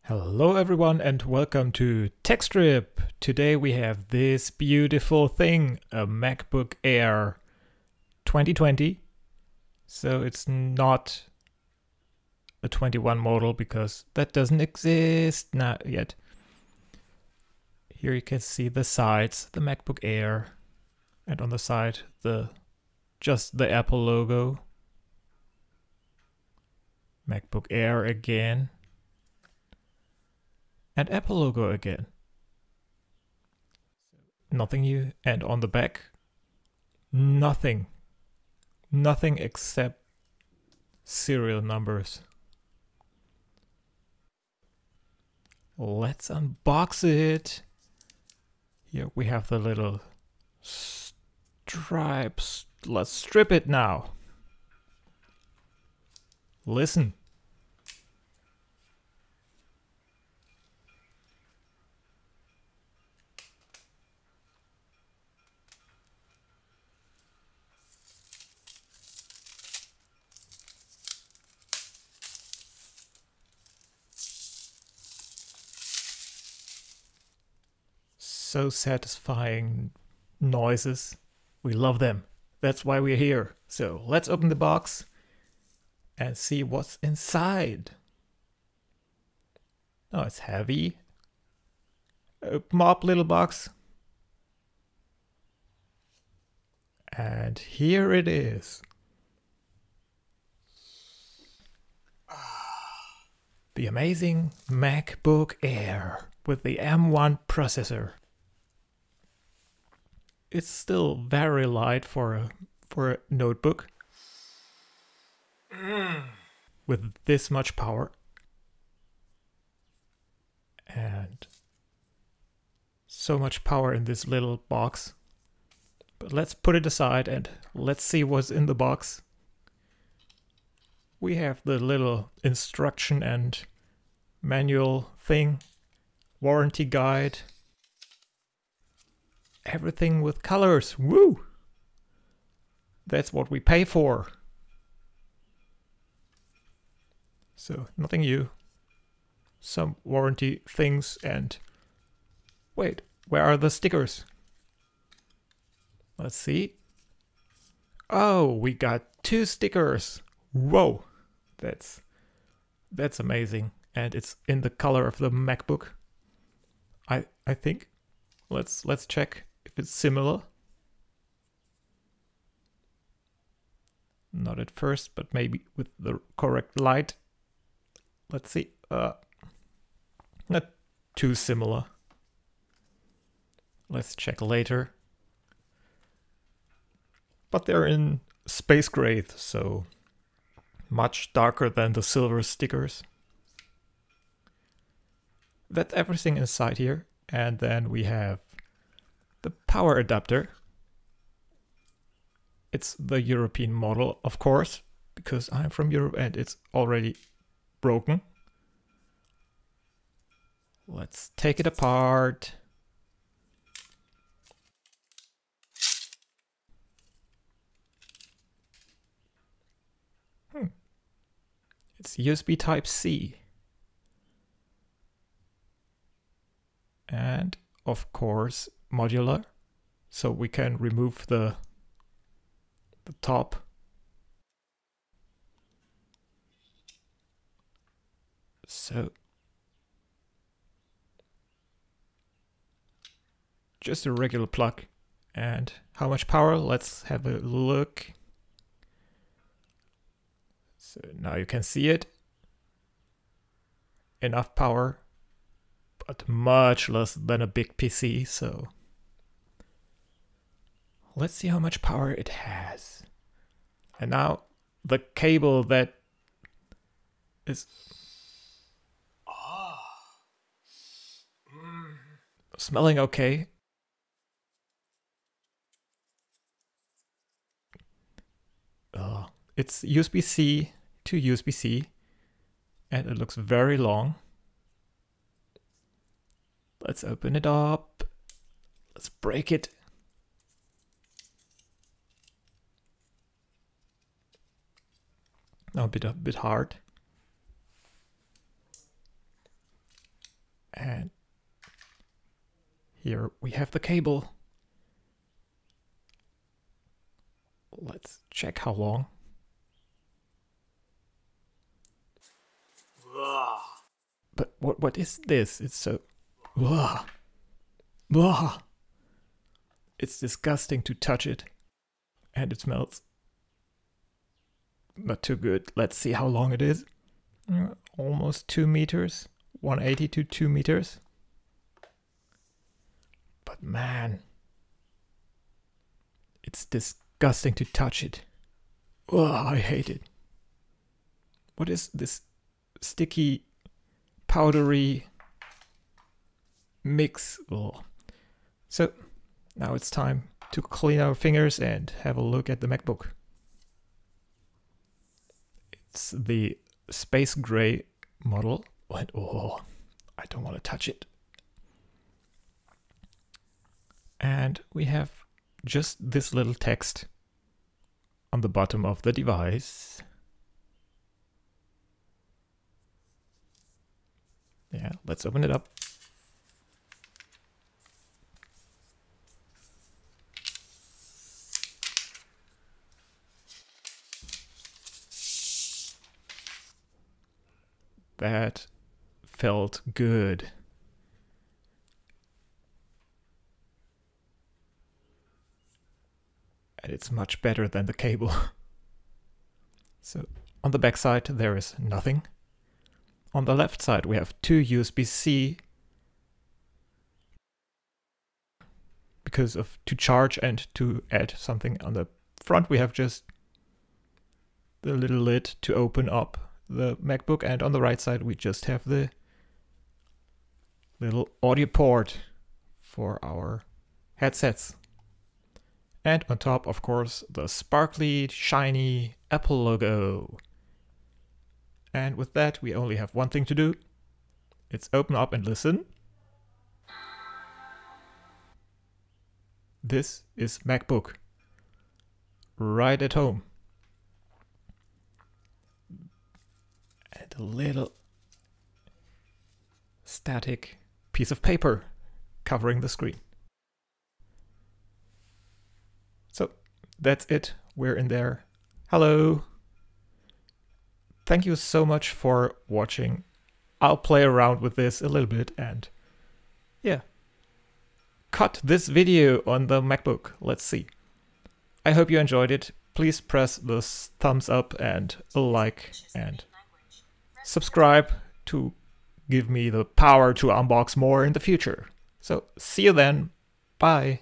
Hello everyone and welcome to TechStrip. Today we have this beautiful thing, a MacBook Air 2020. So it's not a 21 model because that doesn't exist not yet. Here you can see the sides, the MacBook Air, and on the side just the Apple logo. MacBook Air again. And Apple logo again. Nothing new. And on the back, nothing. Nothing except serial numbers. Let's unbox it. Here we have the little stripes. Let's strip it now. Listen. So satisfying noises. We love them. That's why we're here. So let's open the box and see what's inside. Oh, it's heavy. Open up, little box. And here it is. The amazing MacBook Air with the M1 processor. It's still very light for a notebook. With this much power. And so much power in this little box. But let's put it aside and let's see what's in the box. We have the little instruction and manual thing, warranty guide, everything with colors. Woo! That's what we pay for. So nothing new. Some warranty things and wait, where are the stickers? Let's see. Oh, we got 2 stickers. Whoa, that's amazing, and it's in the color of the MacBook. I think. Let's check if it's similar. Not at first, but maybe with the correct light. Let's see. Not too similar. Let's check later. But they're in space gray, so much darker than the silver stickers. That's everything inside here. And then we have the power adapter. It's the European model, of course, because I'm from Europe and it's already broken. Let's take it apart. It's USB Type-C. And of course modular, so we can remove the top. So just a regular plug. And how much power? Let's have a look. So now you can see it. Enough power, but much less than a big PC, so let's see how much power it has. And now the cable that is smelling okay. It's USB-C to USB-C, and it looks very long. Let's open it up. Let's break it. A bit hard. And here we have the cable. Let's check how long. But what is this? It's so... It's disgusting to touch it. And it smells not too good. Let's see how long it is. Almost 2 meters. 180 to 2 meters. But man, it's disgusting to touch it. I hate it. What is this sticky, powdery mix? So now it's time to clean our fingers and have a look at the MacBook. It's the space gray model. And I don't want to touch it. And we have just this little text on the bottom of the device. Yeah, let's open it up. That felt good. And it's much better than the cable. So on the back side there is nothing. On the left side we have 2 USB-C because of to charge and to add something. On the front we have just the little lid to open up the MacBook, and on the right side we just have the little audio port for our headsets. And on top, of course, the sparkly, shiny Apple logo. And with that, we only have one thing to do. It's open up and listen. This is MacBook. Right at home. And a little static piece of paper covering the screen. So that's it. We're in there. Hello. Thank you so much for watching. I'll play around with this a little bit and yeah. Cut this video on the MacBook. Let's see. I hope you enjoyed it. Please press the thumbs up and a like and subscribe to give me the power to unbox more in the future. So see you then. Bye.